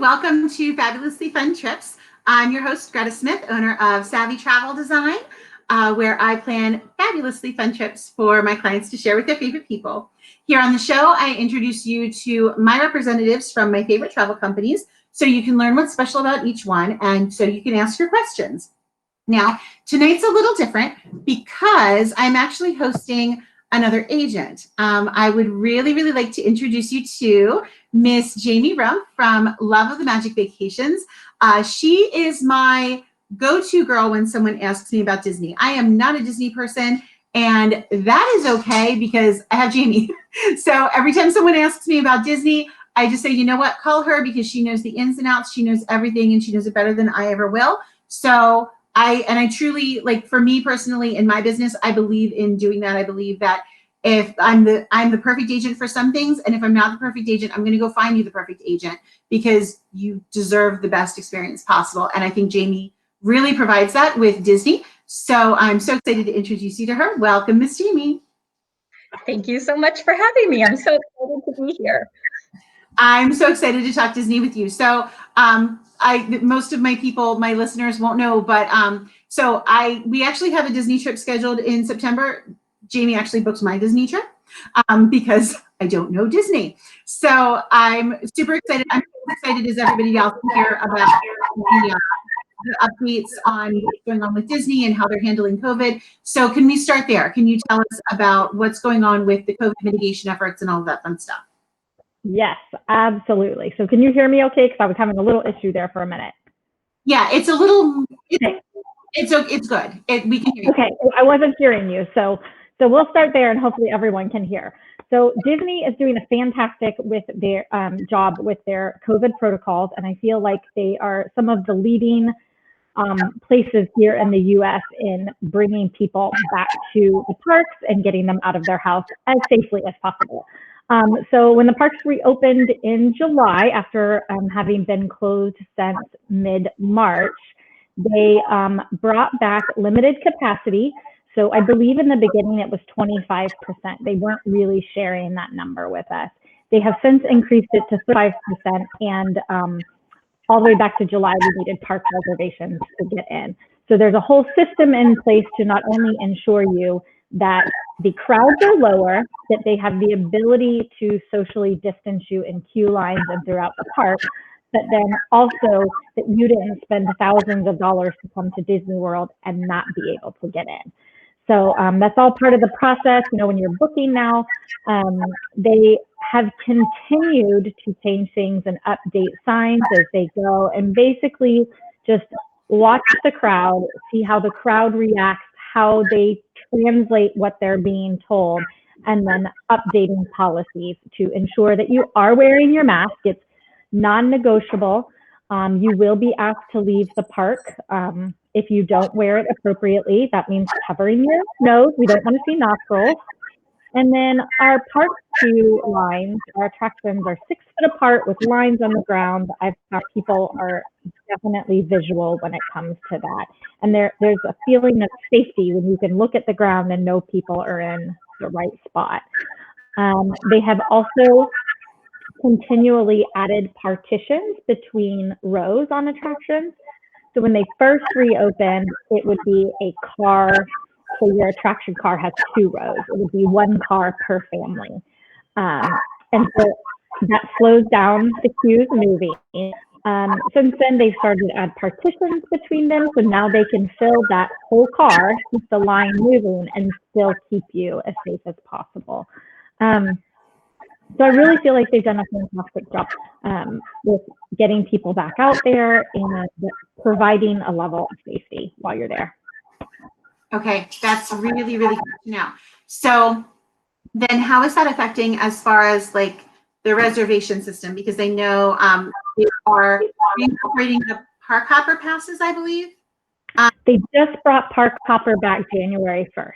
Welcome to Fabulously Fun Trips. I'm your host, Greta Smith, owner of Savvy Travel Design, where I plan fabulously fun trips for my clients to share with their favorite people. Here on the show, I introduce you to my representatives from my favorite travel companies so you can learn what's special about each one and so you can ask your questions. Now, tonight's a little different because I'm actually hosting another agent. I would really like to introduce you to Miss Jamie Rumph from Love of the Magic Vacations. She is my go-to girl when someone asks me about Disney. I am not a Disney person, and that is okay because I have Jamie. So every time someone asks me about Disney, I just say, you know what, call her because she knows the ins and outs, she knows everything, and she knows it better than I ever will. So I truly, like, for me personally in my business, I believe in doing that. I believe that if I'm the perfect agent for some things, and if I'm not the perfect agent, I'm going to go find you the perfect agent because you deserve the best experience possible. And I think Jamie really provides that with Disney. So I'm so excited to introduce you to her. Welcome, Miss Jamie. Thank you so much for having me. I'm so excited to be here. I'm so excited to talk Disney with you. So most of my people, my listeners won't know, but we actually have a Disney trip scheduled in September. Jamie actually booked my Disney trip because I don't know Disney. So I'm super excited. I'm as excited as everybody else to hear about the updates on what's going on with Disney and how they're handling COVID. So can we start there? Can you tell us about what's going on with the COVID mitigation efforts and all of that fun stuff? Yes, absolutely. So can you hear me okay? Because I was having a little issue there for a minute. Yeah, it's a little, it's good. We can hear you. Okay, I wasn't hearing you. So we'll start there and hopefully everyone can hear. So Disney is doing a fantastic with their job with their COVID protocols. And I feel like they are some of the leading places here in the US in bringing people back to the parks and getting them out of their house as safely as possible. So when the parks reopened in July, after having been closed since mid-March, they brought back limited capacity. So I believe in the beginning it was 25%. They weren't really sharing that number with us. They have since increased it to 5%, and all the way back to July, we needed park reservations to get in. So there's a whole system in place to not only ensure you that the crowds are lower, that they have the ability to socially distance you in queue lines and throughout the park, but then also that you didn't spend thousands of dollars to come to Disney World and not be able to get in. So that's all part of the process. You know, when you're booking now, they have continued to change things and update signs as they go, and basically just watch the crowd, see how the crowd reacts, how they translate what they're being told, and then updating policies to ensure that you are wearing your mask. It's non-negotiable. You will be asked to leave the park if you don't wear it appropriately. That means covering your nose. We don't want to see nostrils. And then our park queue lines, our attractions are 6 foot apart with lines on the ground. I've found people are definitely visual when it comes to that. And there's a feeling of safety when you can look at the ground and know people are in the right spot. They have also continually added partitions between rows on attractions. So when they first reopened, it would be a car. So your attraction car has 2 rows. It would be 1 car per family. And so that slows down the queues moving. Since then, they started to add partitions between them. So now they can fill that whole car, keep the line moving, and still keep you as safe as possible. So I really feel like they've done a fantastic job with getting people back out there and providing a level of safety while you're there. Okay, that's really good to know. So then how is that affecting as far as like the reservation system? Because I know they are incorporating the park hopper passes, I believe. They just brought park hopper back January 1st.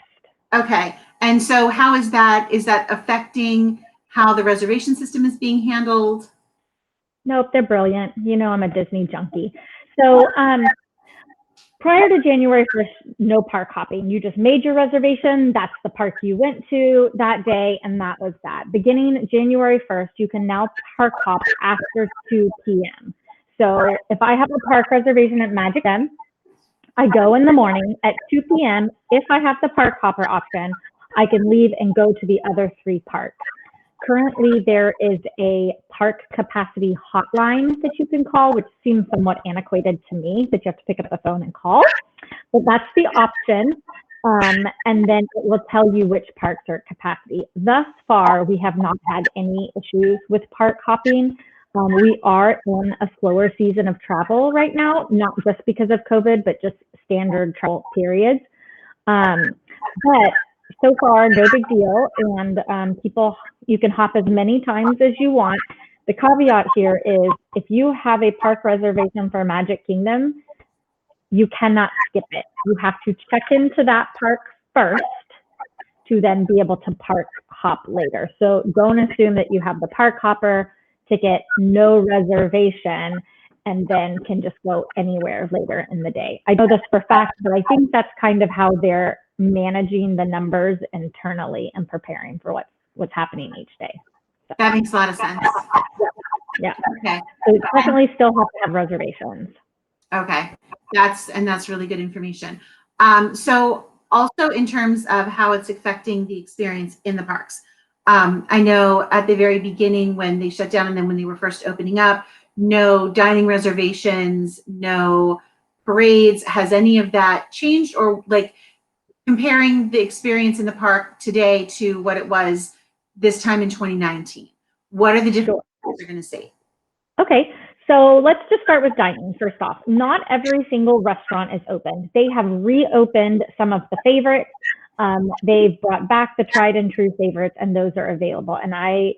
Okay, and so how is that affecting how the reservation system is being handled? Nope, they're brilliant. You know, I'm a Disney junkie. So prior to January 1st, no park hopping. You just made your reservation. That's the park you went to that day, and that was that. Beginning January 1st, you can now park hop after 2 p.m. So if I have a park reservation at Magic Kingdom, I go in the morning at 2 p.m. If I have the park hopper option, I can leave and go to the other 3 parks. Currently, there is a park capacity hotline that you can call, which seems somewhat antiquated to me, that you have to pick up the phone and call. But that's the option. And then it will tell you which parks are at capacity. Thus far, we have not had any issues with park hopping. We are in a slower season of travel right now, not just because of COVID, but just standard travel periods. But so far, no big deal. And people, you can hop as many times as you want. The caveat here is if you have a park reservation for Magic Kingdom, you cannot skip it. You have to check into that park first to then be able to park hop later. So don't assume that you have the park hopper ticket, no reservation, and then can just go anywhere later in the day. I know this for a fact, but I think that's kind of how they're managing the numbers internally and preparing for what's happening each day. So, That makes a lot of sense. yeah. Okay. So you definitely still have to have reservations. Okay. That's really good information. So also in terms of how it's affecting the experience in the parks. I know at the very beginning when they shut down and then when they were first opening up, no dining reservations, no parades. Has any of that changed, or like comparing the experience in the park today to what it was this time in 2019? What are the different things you're going to see? Okay, so let's just start with dining first off. Not every single restaurant is open. They have reopened some of the favorites. They've brought back the tried and true favorites, and those are available. And I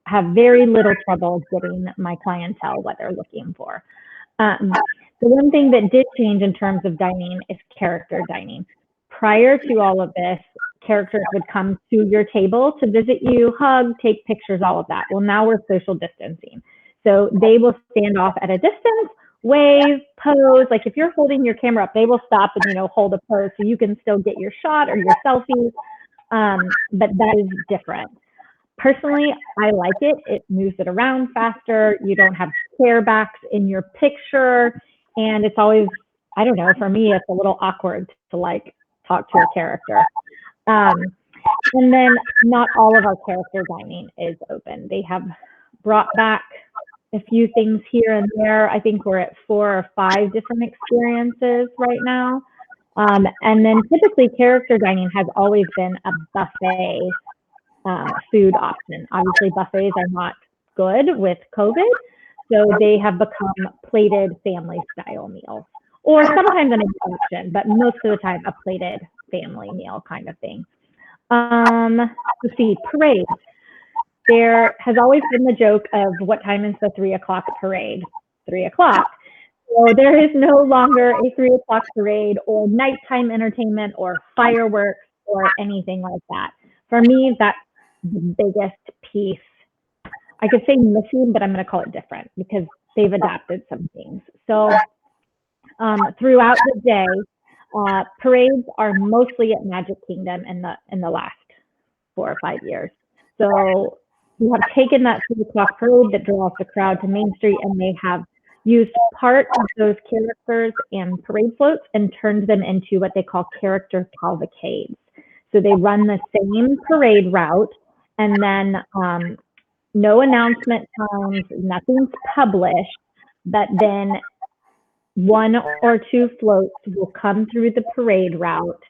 have very little trouble getting my clientele what they're looking for. The one thing that did change in terms of dining is character dining. Prior to all of this, characters would come to your table to visit you, hug, take pictures, all of that. Well, now we're social distancing. So they will stand off at a distance, wave, pose. Like if you're holding your camera up, they will stop and, hold a pose so you can still get your shot or your selfie. But that is different. Personally, I like it. It moves it around faster. You don't have chair backs in your picture. And it's always, I don't know, for me, it's a little awkward to like talk to a character. And then not all of our character dining is open. They have brought back a few things here and there. I think we're at 4 or 5 different experiences right now. And then typically character dining has always been a buffet food option. Obviously buffets are not good with COVID, so they have become plated family style meals, or sometimes an option, but most of the time a plated family meal kind of thing. Let's see, parades. There has always been the joke of what time is the 3 o'clock parade? 3 o'clock. So there is no longer a 3 o'clock parade or nighttime entertainment or fireworks or anything like that. For me, that's the biggest piece. I could say missing, but I'm going to call it different because they've adapted some things. So throughout the day, parades are mostly at Magic Kingdom in the last 4 or 5 years. So we have taken that 3 o'clock parade that draws the crowd to Main Street, and they have used part of those characters and parade floats and turned them into what they call character cavalcades. So they run the same parade route, and then no announcement times, nothing's published, but then 1 or 2 floats will come through the parade route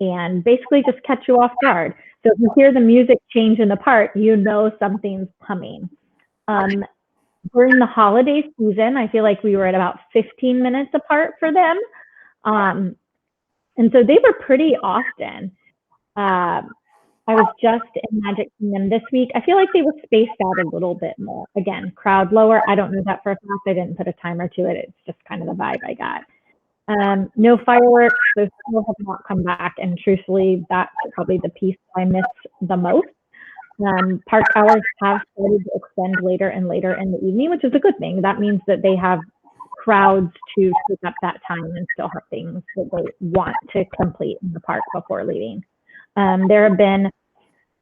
and basically just catch you off guard. So if you hear the music change in the park, you know something's coming. During the holiday season, I feel like we were at about 15 minutes apart for them. And so they were pretty often. I was just in Magic Kingdom this week. I feel like they were spaced out a little bit more. Again, crowd lower. I don't know that for a fact. I didn't put a timer to it. It's just kind of the vibe I got. No fireworks. Those still have not come back. And truthfully, that's probably the piece I miss the most. Park hours have started to extend later and later in the evening, which is a good thing. That means that they have crowds to take up that time and still have things that they want to complete in the park before leaving. There have been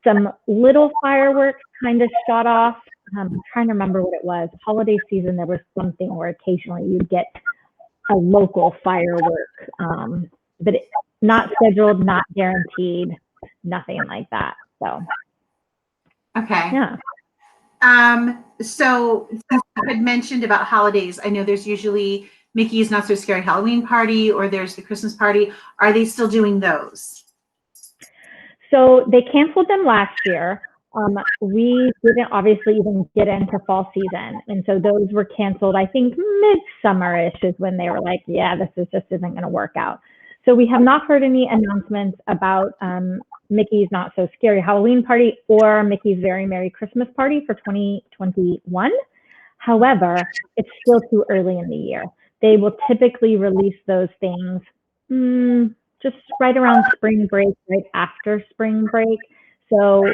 some little fireworks kind of shot off I'm trying to remember what it was. Holiday season, there was something where occasionally you'd get a local firework, but not scheduled, not guaranteed, nothing like that. So, Okay. yeah. So since you had mentioned about holidays, I know there's usually Mickey's Not So Scary Halloween Party, or there's the Christmas party. Are they still doing those? So they canceled them last year. We didn't obviously even get into fall season. And so those were canceled, I think midsummer-ish is when they were like, yeah, this just isn't going to work out. So we have not heard any announcements about Mickey's Not So Scary Halloween Party or Mickey's Very Merry Christmas Party for 2021. However, it's still too early in the year. They will typically release those things just right around spring break, right after spring break. So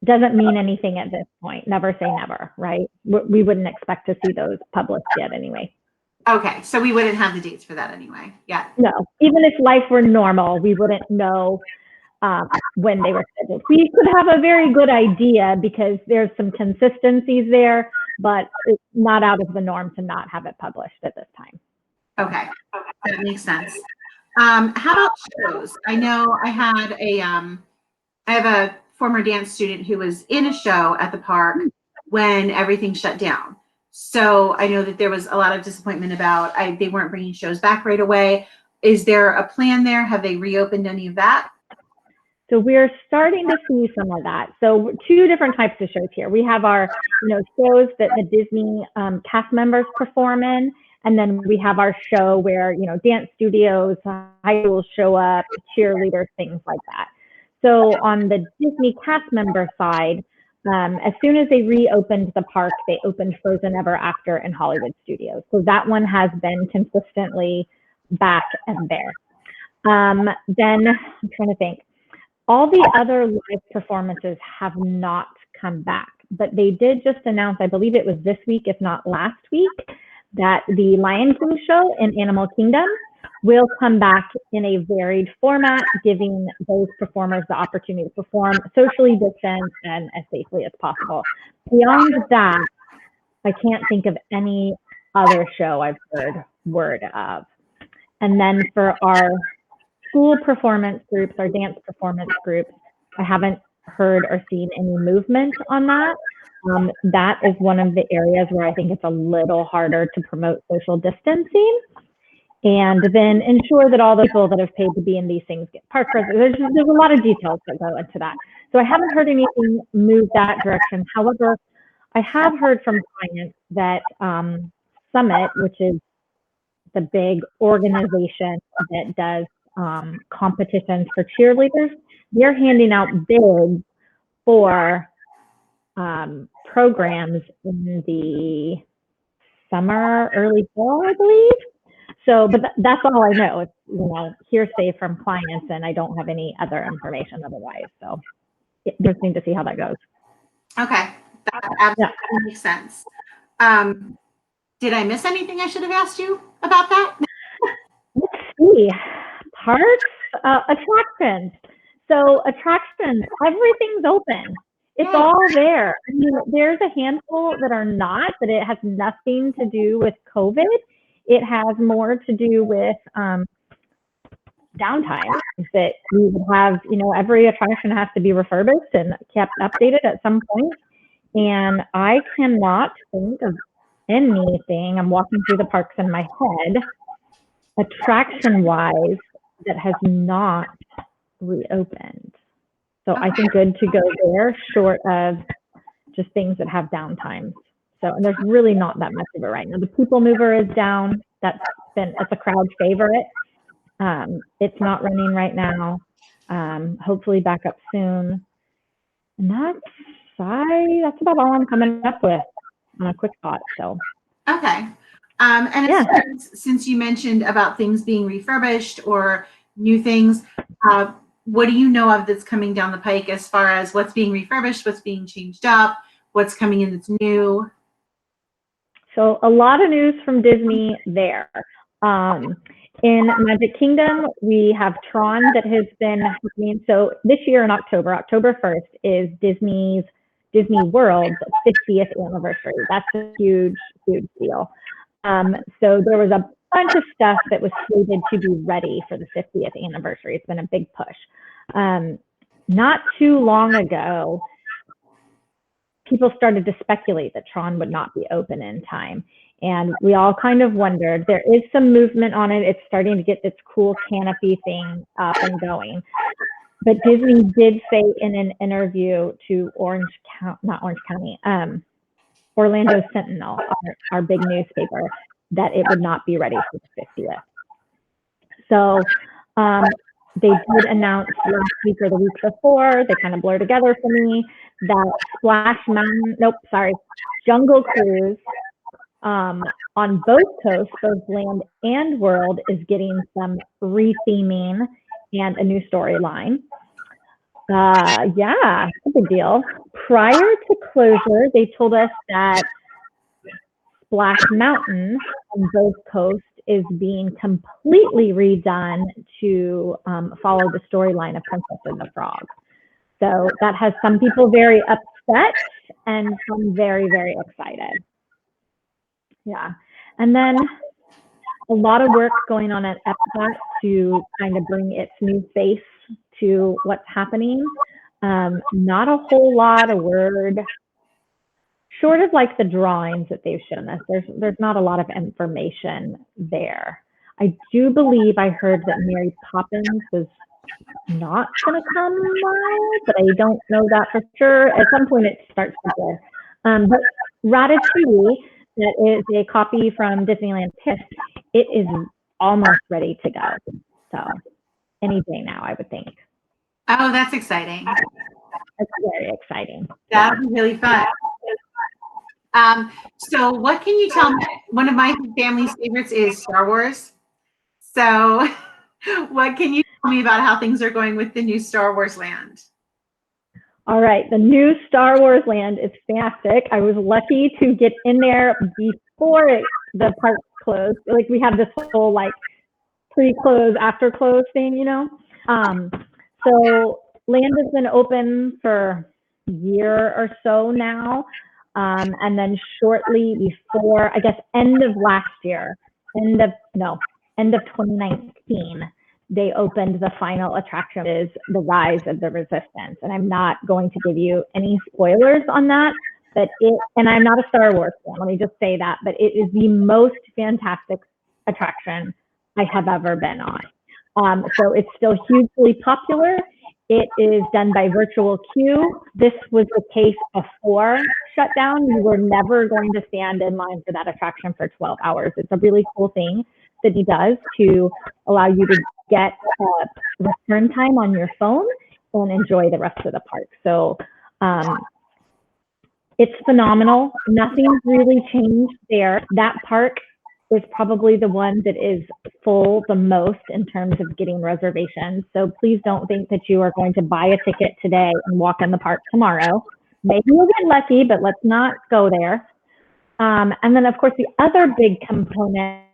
doesn't mean anything at this point. Never say never, right? We wouldn't expect to see those published yet anyway. Okay, so we wouldn't have the dates for that anyway. Yeah. No, even if life were normal, we wouldn't know when they were scheduled. We could have a very good idea because there's some consistencies there, but it's not out of the norm to not have it published at this time. Okay, that makes sense. How about shows? I know I have a former dance student who was in a show at the park when everything shut down. So I know that there was a lot of disappointment about they weren't bringing shows back right away. Is there a plan there? Have they reopened any of that? So we're starting to see some of that. So two different types of shows here. We have our, shows that the Disney cast members perform in, and then we have our show where, dance studios, high schools show up, cheerleaders, things like that. So on the Disney cast member side, as soon as they reopened the park, they opened Frozen Ever After in Hollywood Studios. So that one has been consistently back and there. Then I'm trying to think. All the other live performances have not come back, but they did just announce, I believe it was this week, if not last week, that the Lion King show in Animal Kingdom will come back in a varied format, giving those performers the opportunity to perform socially distanced and as safely as possible. Beyond that, I can't think of any other show I've heard word of. And then for our school performance groups, our dance performance groups, I haven't heard or seen any movement on that. That is one of the areas where I think it's a little harder to promote social distancing and then ensure that all the people that have paid to be in these things get park reservations. There's a lot of details that go into that. So I haven't heard anything move that direction. However, I have heard from clients that Summit, which is the big organization that does competitions for cheerleaders, they're handing out bids for programs in the summer, early fall, I believe. So, but that's all I know. It's, hearsay from clients, and I don't have any other information otherwise. So, interesting to see how that goes. Okay, that absolutely makes sense. Did I miss anything I should have asked you about that? Let's see. Parks, attractions. So attractions, everything's open. It's all there. I mean, there's a handful that are not, but it has nothing to do with COVID. It has more to do with downtime. That we would have, every attraction has to be refurbished and kept updated at some point. And I cannot think of anything. I'm walking through the parks in my head, attraction-wise, that has not reopened. So I think good to go there, short of just things that have downtime. So, and there's really not that much of it right now. The People Mover is down. That's a crowd favorite. It's not running right now. Hopefully back up soon. And that's about all I'm coming up with on a quick thought. So. Okay. Since you mentioned about things being refurbished or new things, what do you know of that's coming down the pike as far as what's being refurbished, what's being changed up, what's coming in that's new? So a lot of news from Disney there. In Magic Kingdom, we have Tron that has been happening. So this year in October 1st is Disney's Disney World's 50th anniversary. That's a huge, huge deal. So there was a bunch of stuff that was slated to be ready for the 50th anniversary. It's been a big push. Not too long ago, people started to speculate that Tron would not be open in time. And we all kind of wondered. There is some movement on it. It's starting to get this cool canopy thing up and going. But Disney did say in an interview to Orlando Sentinel, our big newspaper, that it would not be ready for the 50th. So they did announce last week or the week before, they kind of blur together for me, that Jungle Cruise on both coasts, both land and world, is getting some retheming and a new storyline. Yeah, it's a big deal. Prior to closure, they told us that Splash Mountain on both coasts is being completely redone to follow the storyline of Princess and the Frog. So that has some people very upset and some very, very excited. Yeah. And then a lot of work going on at Epcot to kind of bring its new face to what's happening. Not a whole lot of word, short of like the drawings that they've shown us. There's not a lot of information there. I do believe I heard that Mary Poppins was not going to come live, but I don't know that for sure. At some point it starts to blur. But Ratatouille, that is a copy from Disneyland Paris, it is almost ready to go. So any day now, I would think. Oh, that's exciting. That's very exciting. That would be really fun. So what can you tell me? One of my family's favorites is Star Wars. So what can you tell me about how things are going with the new Star Wars land? All right, the new Star Wars land is fantastic. I was lucky to get in there before the park closed. Like we have this whole like pre-close, after close thing, you know? So land has been open for a year or so now. And then shortly before, I guess, end of last year, end of 2019, they opened the final attraction, is the Rise of the Resistance. And I'm not going to give you any spoilers on that, but and I'm not a Star Wars fan, let me just say that, but it is the most fantastic attraction I have ever been on. So it's still hugely popular. It is done by virtual queue. This was the case before shutdown. You were never going to stand in line for that attraction for 12 hours. It's a really cool thing that he does to allow you to get return time on your phone and enjoy the rest of the park. So it's phenomenal. Nothing's really changed there. That park is probably the one that is full the most in terms of getting reservations. So please don't think that you are going to buy a ticket today and walk in the park tomorrow. Maybe you'll get lucky, but let's not go there. And then, of course, the other big component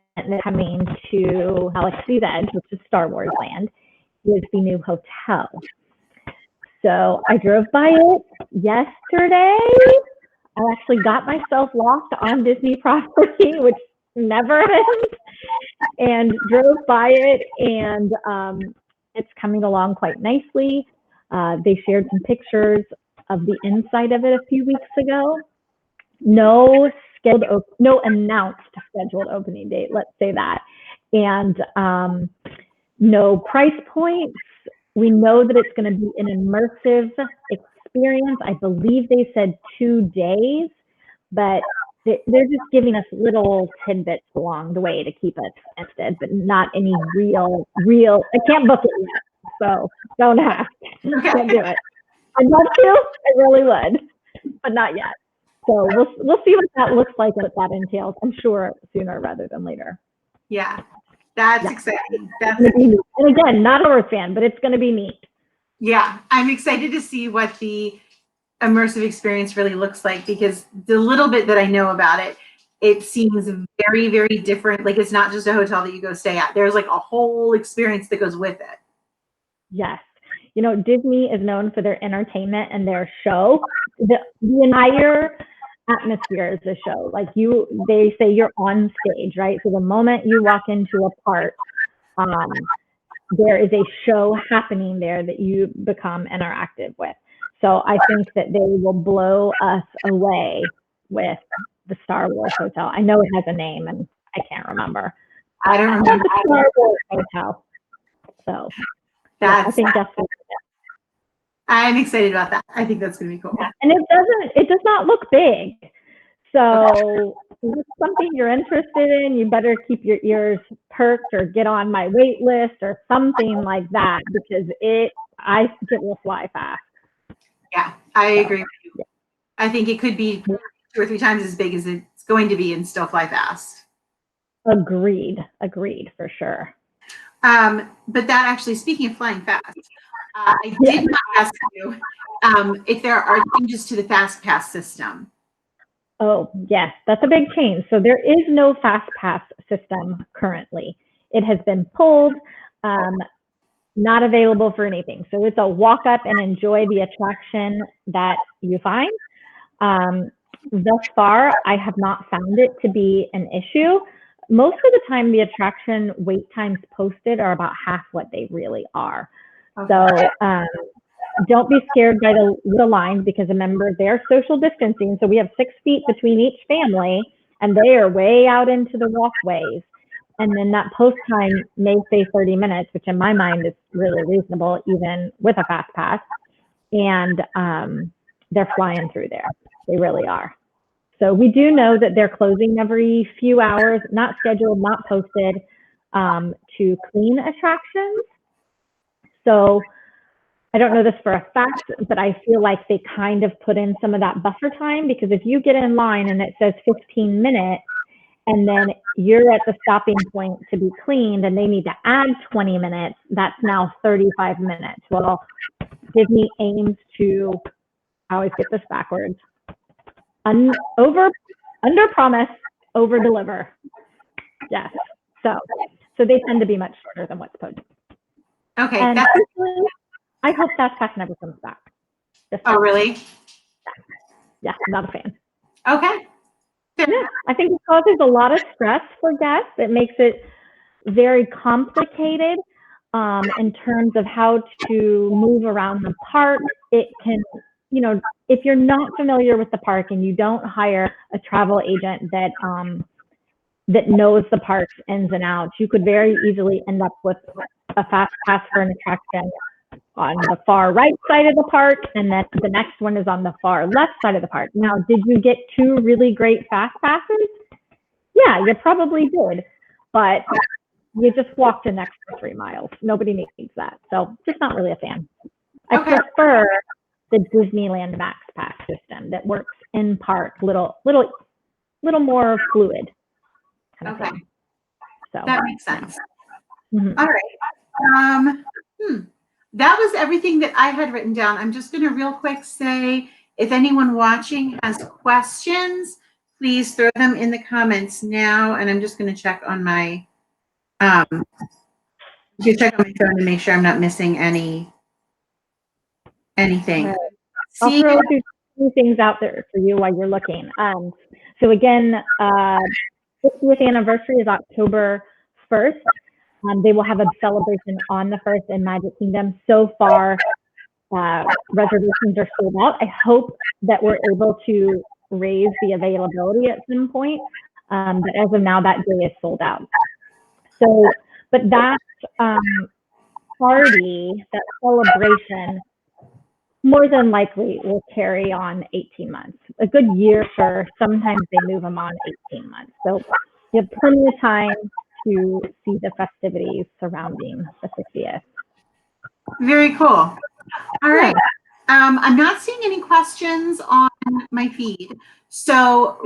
coming to Galaxy's Edge, which is Star Wars Land, is the new hotel. So I drove by it yesterday. I actually got myself lost on Disney property, which never happens, and drove by it, and it's coming along quite nicely. They shared some pictures of the inside of it a few weeks ago. No announced scheduled opening date, let's say that, and no price points. We know that it's going to be an immersive experience. I believe they said 2 days, but they're just giving us little tidbits along the way to keep us interested, but not any real, I can't book it yet, so don't ask. Can't do it. I'd love to, I really would, but not yet. So we'll see what that looks like and what that entails. I'm sure sooner rather than later. Yeah, that's exciting. And again, not a horror fan, but it's going to be neat. Yeah, I'm excited to see what the immersive experience really looks like, because the little bit that I know about it, it seems very, very different. Like it's not just a hotel that you go stay at. There's like a whole experience that goes with it. Yes. you know, Disney is known for their entertainment and their show. The entire atmosphere is the show. Like they say you're on stage, right? So the moment you walk into a park, there is a show happening there that you become interactive with. So I think that they will blow us away with the Star Wars Hotel. I know it has a name and I can't remember. I don't remember. The Star Wars Hotel. So yeah, I think that's what I'm excited about that. I think that's going to be cool. and it does not look big. So if it's something you're interested in, you better keep your ears perked or get on my wait list or something like that, because I think it will fly fast. Yeah, I agree with you. I think it could be 2 or 3 times as big as it's going to be and still fly fast. Agreed for sure. But that actually, speaking of flying fast, I did not ask you if there are changes to the Fastpass system. Oh, yes, that's a big change. So there is no Fastpass system currently. It has been pulled, not available for anything. So it's a walk up and enjoy the attraction that you find. Thus far, I have not found it to be an issue. Most of the time, the attraction wait times posted are about half what they really are. Okay. So don't be scared by the lines, because remember, they're social distancing. So we have 6 feet between each family, and they are way out into the walkways. And then that post time may say 30 minutes, which in my mind is really reasonable, even with a fast pass. And they're flying through there. They really are. So we do know that they're closing every few hours, not scheduled, not posted, to clean attractions. So I don't know this for a fact, but I feel like they kind of put in some of that buffer time, because if you get in line and it says 15 minutes and then you're at the stopping point to be cleaned and they need to add 20 minutes, that's now 35 minutes. Well, Disney aims to, I always get this backwards, under promise, over deliver. Yes. So they tend to be much shorter than what's posted. Okay. And I hope Fastpass never comes back. Oh, really? Yeah, not a fan. Okay. Yeah, I think it causes a lot of stress for guests. It makes it very complicated in terms of how to move around the park. It can, you know, if you're not familiar with the park and you don't hire a travel agent that knows the park's ins and outs, you could very easily end up with a fast pass for an attraction on the far right side of the park, and then the next one is on the far left side of the park. Now, did you get 2 really great fast passes? Yeah, you probably did, but you just walked an extra 3 miles. Nobody needs that. So just not really a fan. I prefer the Disneyland Max Pass system that works in park, little more fluid. Kind of thing. So that makes sense. Mm-hmm. All right. That was everything that I had written down. I'm just going to real quick say, if anyone watching has questions, please throw them in the comments now. And I'm just going to check on my phone to make sure I'm not missing anything. Right. I'll throw a few things out there for you while you're looking. So again, 50th anniversary is October 1st. They will have a celebration on the 1st in Magic Kingdom. So far, reservations are sold out. I hope that we're able to raise the availability at some point. But as of now, that day is sold out. So, but that party, that celebration, more than likely will carry on 18 months. A good year, sure. Sometimes they move them on 18 months. So you have plenty of time to see the festivities surrounding the 50th. Very cool. All right. I'm not seeing any questions on my feed. So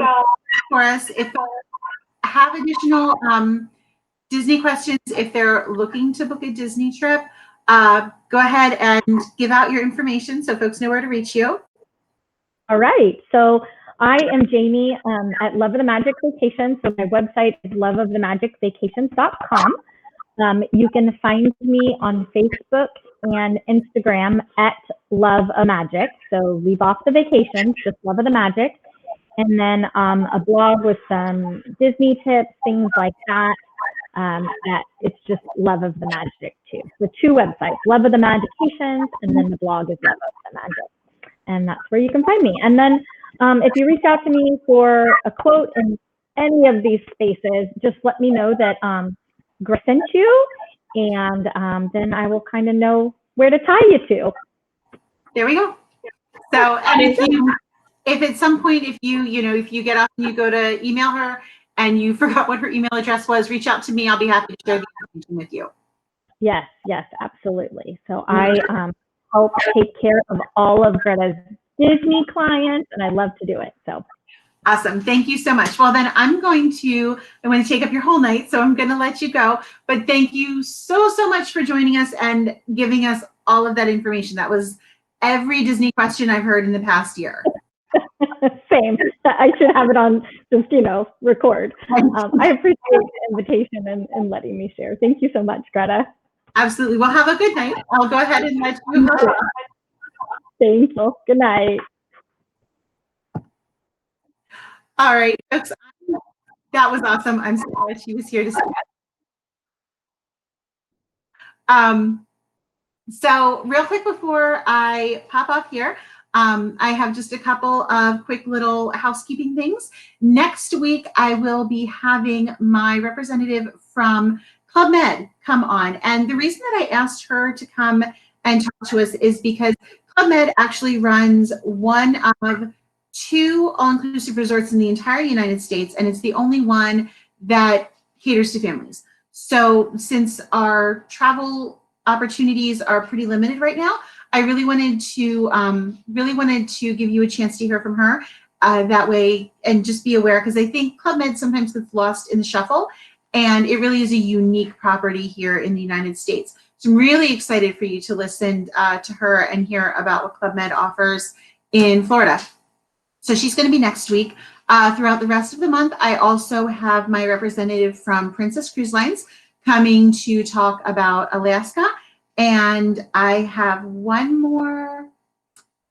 for us, if have additional Disney questions, if they're looking to book a Disney trip, go ahead and give out your information so folks know where to reach you. All right. So I am Jamie at Love of the Magic Vacations. So my website is loveofthemagicvacations.com. You can find me on Facebook and Instagram at Love a Magic. So leave off the vacations, just Love of the Magic. And then a blog with some Disney tips, things like that. It's just Love of the Magic too. So 2 websites, Love of the Magications, and then the blog is Love of the Magic. And that's where you can find me. And then if you reach out to me for a quote in any of these spaces, just let me know that Grace sent you, and then I will kind of know where to tie you to. There we go. So, and if at some point, if you get off and you go to email her and you forgot what her email address was, reach out to me. I'll be happy to share the information with you. Yes, absolutely. So I help take care of all of Greta's Disney clients, and I love to do it. So awesome. Thank you so much. Well, then I want to take up your whole night, so I'm going to let you go. But thank you so much for joining us and giving us all of that information. That was every Disney question I've heard in the past year. Same. I should have it on just, record. I appreciate the invitation and letting me share. Thank you so much, Greta. Absolutely. Well, have a good night. I'll go ahead and let you go. Thank you. Good night. All right, folks. That was awesome. I'm so glad she was here to see that. So real quick before I pop off here, I have just a couple of quick little housekeeping things. Next week, I will be having my representative from Club Med come on. And the reason that I asked her to come and talk to us is because Club Med actually runs one of 2 all-inclusive resorts in the entire United States, and it's the only one that caters to families. So since our travel opportunities are pretty limited right now, I really wanted to give you a chance to hear from her that way, and just be aware, because I think Club Med sometimes gets lost in the shuffle, and it really is a unique property here in the United States. So I'm really excited for you to listen to her and hear about what Club Med offers in Florida. So she's going to be next week. Throughout the rest of the month, I also have my representative from Princess Cruise Lines coming to talk about Alaska. And I have one more,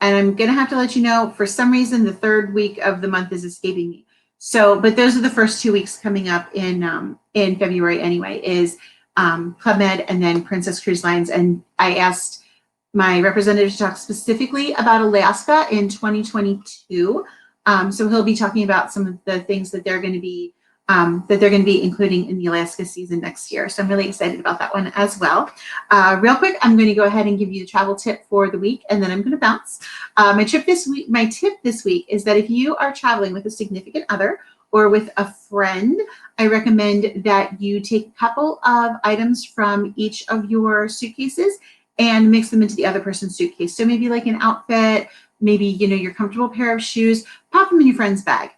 and I'm going to have to let you know, for some reason, the 3rd week of the month is escaping me. So, but those are the first 2 weeks coming up in February anyway, is Club Med and then Princess Cruise Lines. And I asked my representative to talk specifically about Alaska in 2022. So he'll be talking about some of the things that they're going to be including in the Alaska season next year. So I'm really excited about that one as well. Real quick, I'm going to go ahead and give you the travel tip for the week, and then I'm going to bounce. My tip this week is that if you are traveling with a significant other or with a friend, I recommend that you take a couple of items from each of your suitcases and mix them into the other person's suitcase. So maybe like an outfit, maybe, your comfortable pair of shoes, pop them in your friend's bag.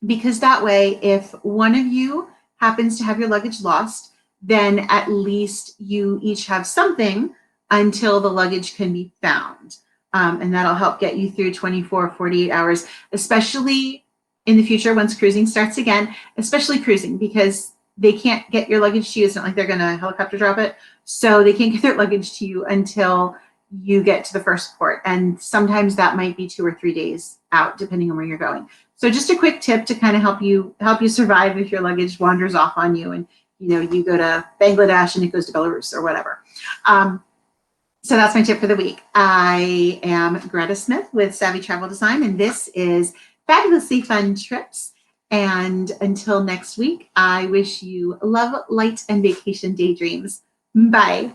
Because that way, if one of you happens to have your luggage lost, then at least you each have something until the luggage can be found. And that'll help get you through 24, 48 hours, especially in the future once cruising starts again, especially cruising, because they can't get your luggage to you. It's not like they're going to helicopter drop it. So they can't get their luggage to you until you get to the first port. And sometimes that might be 2 or 3 days out, depending on where you're going. So just a quick tip to kind of help you survive if your luggage wanders off on you and, you go to Bangladesh and it goes to Belarus or whatever. So that's my tip for the week. I am Greta Smith with Savvy Travel Design, and this is Fabulously Fun Trips. And until next week, I wish you love, light, and vacation daydreams. Bye.